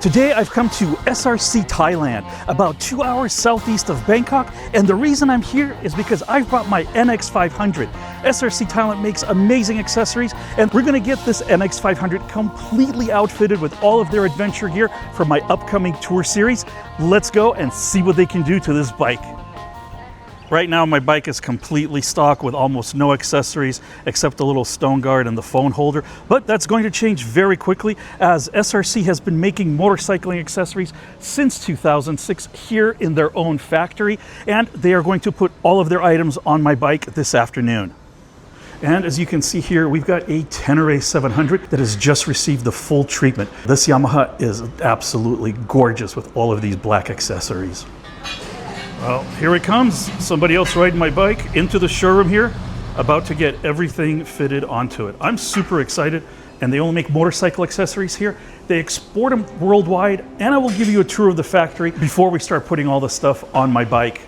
Today I've come to SRC Thailand, about 2 hours southeast of Bangkok, and the reason I'm here is because I've brought my NX500. SRC Thailand makes amazing accessories, and we're going to get this NX500 completely outfitted with all of their adventure gear for my upcoming tour series. Let's go and see what they can do to this bike. Right now my bike is completely stock with almost no accessories except a little stone guard and the phone holder, but that's going to change very quickly as SRC has been making motorcycling accessories since 2006 here in their own factory, and they are going to put all of their items on my bike this afternoon. And as you can see here, we've got a Tenere 700 that has just received the full treatment. This Yamaha is absolutely gorgeous with all of these black accessories. Well, here it comes. Somebody else riding my bike into the showroom here, about to get everything fitted onto it. I'm super excited, and they only make motorcycle accessories here. They export them worldwide, and I will give you a tour of the factory before we start putting all the stuff on my bike.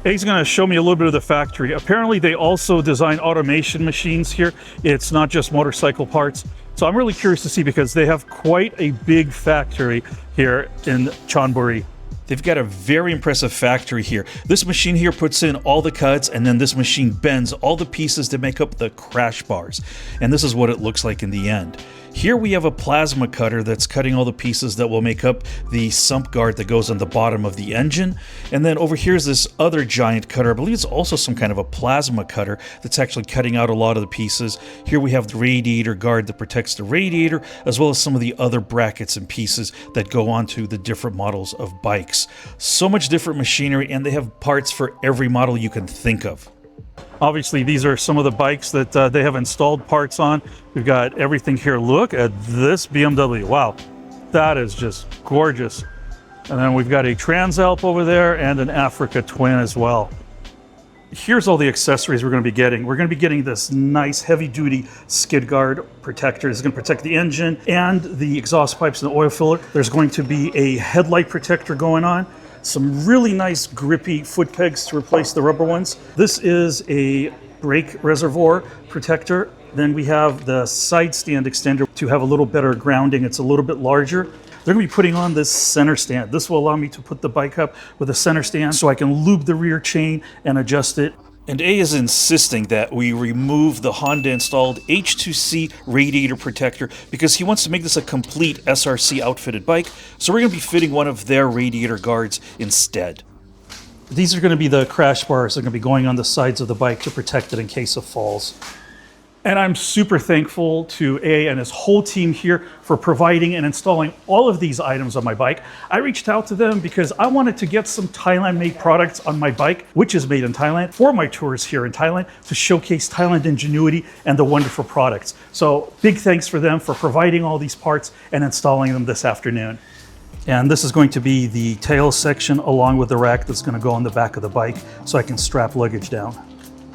He's going to show me a little bit of the factory. Apparently they also design automation machines here. It's not just motorcycle parts. So I'm really curious to see because they have quite a big factory here in Chonburi. They've got a very impressive factory here. This machine here puts in all the cuts, and then this machine bends all the pieces to make up the crash bars. And this is what it looks like in the end. Here we have a plasma cutter that's cutting all the pieces that will make up the sump guard that goes on the bottom of the engine. And then over here is this other giant cutter. I believe it's also some kind of a plasma cutter that's actually cutting out a lot of the pieces. Here we have the radiator guard that protects the radiator, as well as some of the other brackets and pieces that go onto the different models of bikes. So much different machinery, and they have parts for every model you can think of. Obviously, these are some of the bikes that they have installed parts on. We've got everything here. Look at this BMW. Wow, that is just gorgeous. And then we've got a Transalp over there and an Africa Twin as well. Here's all the accessories we're going to be getting. We're going to be getting this nice heavy-duty skid guard protector. It's going to protect the engine and the exhaust pipes and the oil filler. There's going to be a headlight protector going on. Some really nice grippy foot pegs to replace the rubber ones. This is a brake reservoir protector. Then we have the side stand extender to have a little better grounding. It's a little bit larger. They're going to be putting on this center stand. This will allow me to put the bike up with a center stand so I can lube the rear chain and adjust it. And A is insisting that we remove the Honda installed H2C radiator protector because he wants to make this a complete SRC outfitted bike. So we're going to be fitting one of their radiator guards instead. These are going to be the crash bars that are going to be going on the sides of the bike to protect it in case of falls. And I'm super thankful to A and his whole team here for providing and installing all of these items on my bike. I reached out to them because I wanted to get some Thailand-made products on my bike, which is made in Thailand, for my tours here in Thailand to showcase Thailand ingenuity and the wonderful products. So big thanks for them for providing all these parts and installing them this afternoon. And this is going to be the tail section along with the rack that's going to go on the back of the bike so I can strap luggage down.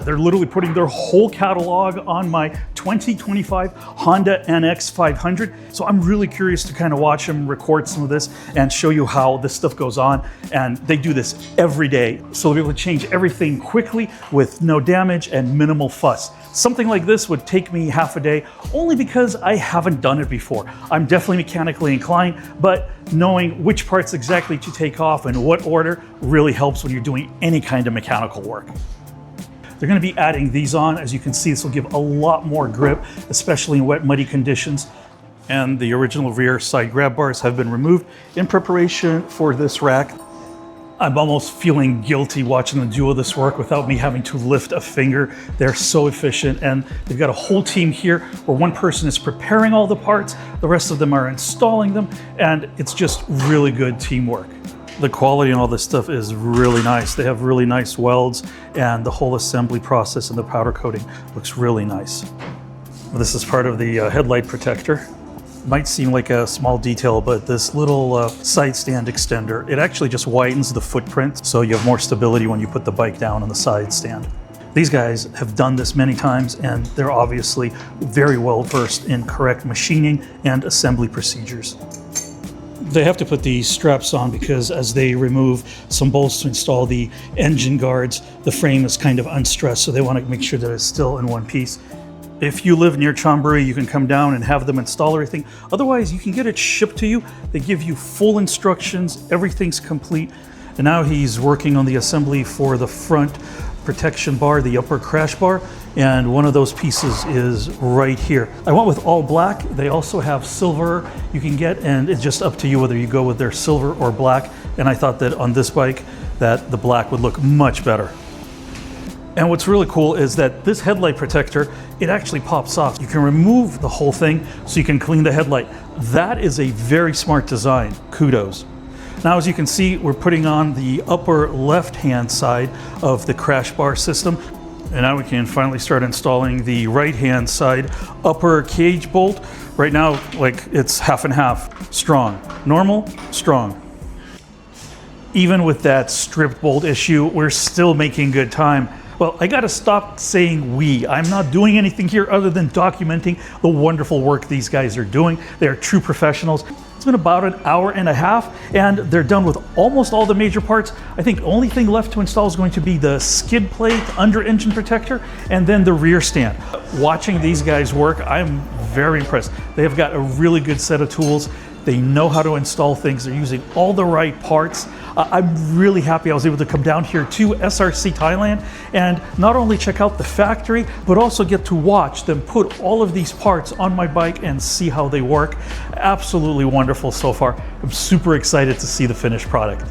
They're literally putting their whole catalog on my 2025 Honda NX500. So I'm really curious to kind of watch them record some of this and show you how this stuff goes on. And they do this every day. So they'll be able to change everything quickly with no damage and minimal fuss. Something like this would take me half a day only because I haven't done it before. I'm definitely mechanically inclined, but knowing which parts exactly to take off and what order really helps when you're doing any kind of mechanical work. They're going to be adding these on. As you can see, this will give a lot more grip, especially in wet, muddy conditions. And the original rear side grab bars have been removed in preparation for this rack. I'm almost feeling guilty watching them do all this work without me having to lift a finger. They're so efficient, and they've got a whole team here where one person is preparing all the parts, the rest of them are installing them, and it's just really good teamwork. The quality and all this stuff is really nice. They have really nice welds, and the whole assembly process and the powder coating looks really nice. This is part of the headlight protector. Might seem like a small detail, but this little side stand extender, it actually just widens the footprint so you have more stability when you put the bike down on the side stand. These guys have done this many times, and they're obviously very well versed in correct machining and assembly procedures. They have to put these straps on because as they remove some bolts to install the engine guards, the frame is kind of unstressed, so they want to make sure that it's still in one piece. If you live near Chonburi, you can come down and have them install everything. Otherwise, you can get it shipped to you. They give you full instructions, everything's complete. And now he's working on the assembly for the front protection bar, the upper crash bar, and one of those pieces is right here. I went with all black. They also have silver you can get, and it's just up to you whether you go with their silver or black. And I thought that on this bike, that the black would look much better. And what's really cool is that this headlight protector, it actually pops off. You can remove the whole thing so you can clean the headlight. That is a very smart design. Kudos. Now, as you can see, we're putting on the upper left-hand side of the crash bar system. And now we can finally start installing the right-hand side upper cage bolt. Right now, like, it's half and half. Strong. Normal, strong. Even with that stripped bolt issue, we're still making good time. Well, I gotta stop saying we. I'm not doing anything here other than documenting the wonderful work these guys are doing. They are true professionals. It's been about an hour and a half, and they're done with almost all the major parts. I think the only thing left to install is going to be the skid plate, under engine protector, and then the rear stand. Watching these guys work, I'm very impressed. They have got a really good set of tools. They know how to install things. They're using all the right parts. I'm really happy I was able to come down here to SRC Thailand and not only check out the factory, but also get to watch them put all of these parts on my bike and see how they work. Absolutely wonderful so far. I'm super excited to see the finished product.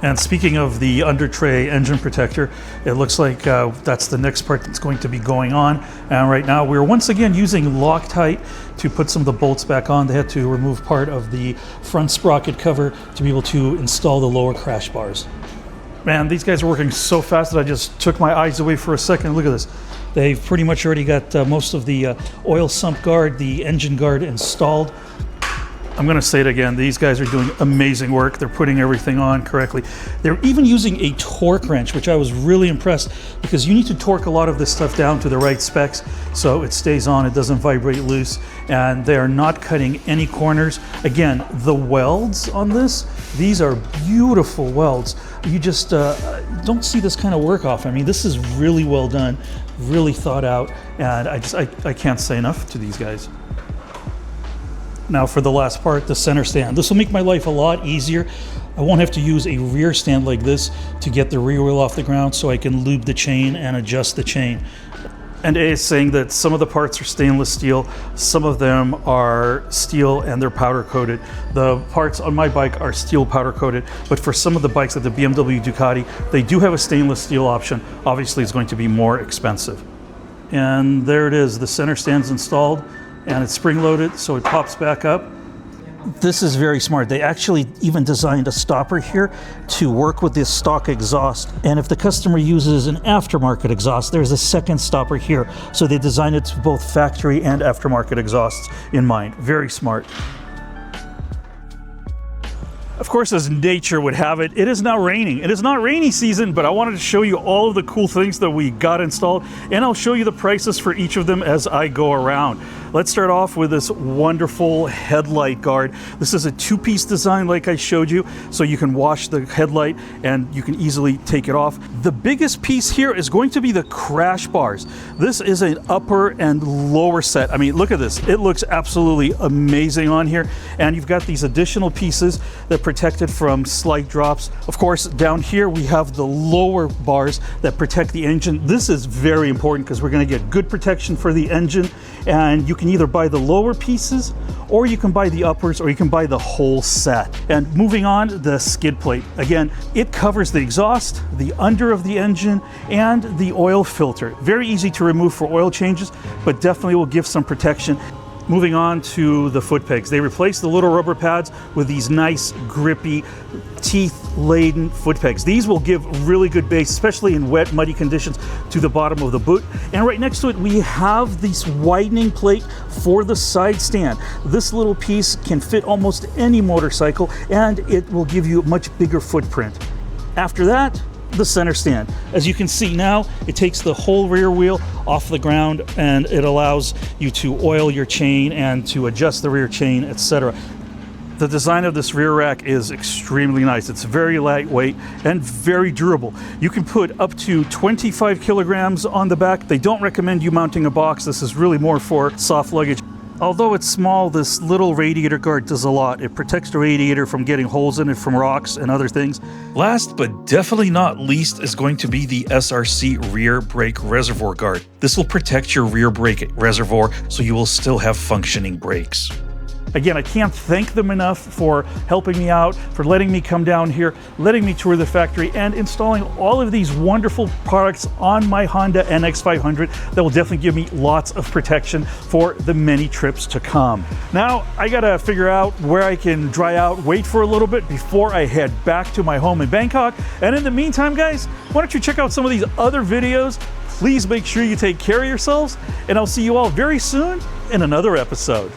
And speaking of the under tray engine protector, it looks like that's the next part that's going to be going on. And right now we're once again using Loctite to put some of the bolts back on. They had to remove part of the front sprocket cover to be able to install the lower crash bars. Man, these guys are working so fast that I just took my eyes away for a second. Look at this. They've pretty much already got most of the oil sump guard, the engine guard installed. I'm going to say it again, these guys are doing amazing work. They're putting everything on correctly. They're even using a torque wrench, which I was really impressed, because you need to torque a lot of this stuff down to the right specs so it stays on, it doesn't vibrate loose, and they are not cutting any corners. Again, the welds on this, these are beautiful welds. You just don't see this kind of work off. I mean, this is really well done, really thought out, and I can't say enough to these guys. Now for the last part, the center stand. This will make my life a lot easier. I won't have to use a rear stand like this to get the rear wheel off the ground, so I can lube the chain and adjust the chain. And A is saying that some of the parts are stainless steel, some of them are steel and they're powder coated. The parts on my bike are steel powder coated, but for some of the bikes like the BMW Ducati, they do have a stainless steel option. Obviously it's going to be more expensive. And there it is, the center stand's installed. And it's spring-loaded, so it pops back up. This is very smart. They actually even designed a stopper here to work with this stock exhaust. And if the customer uses an aftermarket exhaust, there's a second stopper here. So they designed it to both factory and aftermarket exhausts in mind. Very smart. Of course, as nature would have it, it is now raining. It is not rainy season, but I wanted to show you all of the cool things that we got installed, and I'll show you the prices for each of them as I go around. Let's start off with this wonderful headlight guard. This is a two-piece design like I showed you, so you can wash the headlight and you can easily take it off. The biggest piece here is going to be the crash bars. This is an upper and lower set. I mean, look at this. It looks absolutely amazing on here, and you've got these additional pieces that protect it from slight drops. Of course, down here we have the lower bars that protect the engine. This is very important because we're going to get good protection for the engine, and you can either buy the lower pieces or you can buy the uppers or you can buy the whole set. And moving on, the skid plate. Again, it covers the exhaust, the under of the engine, and the oil filter. Very easy to remove for oil changes, but definitely will give some protection. Moving on to the foot pegs. They replaced the little rubber pads with these nice, grippy, teeth-laden foot pegs. These will give really good base, especially in wet, muddy conditions, to the bottom of the boot. And right next to it, we have this widening plate for the side stand. This little piece can fit almost any motorcycle, and it will give you a much bigger footprint. After that, the center stand. As you can see now, it takes the whole rear wheel off the ground, and it allows you to oil your chain and to adjust the rear chain, etc. The design of this rear rack is extremely nice. It's very lightweight and very durable. You can put up to 25 kilograms on the back. They don't recommend you mounting a box. This is really more for soft luggage. Although it's small, this little radiator guard does a lot. It protects the radiator from getting holes in it from rocks and other things. Last but definitely not least is going to be the SRC rear brake reservoir guard. This will protect your rear brake reservoir so you will still have functioning brakes. Again, I can't thank them enough for helping me out, for letting me come down here, letting me tour the factory, and installing all of these wonderful products on my Honda NX500 that will definitely give me lots of protection for the many trips to come. Now, I gotta figure out where I can dry out, wait for a little bit before I head back to my home in Bangkok. And in the meantime, guys, why don't you check out some of these other videos? Please make sure you take care of yourselves, and I'll see you all very soon in another episode.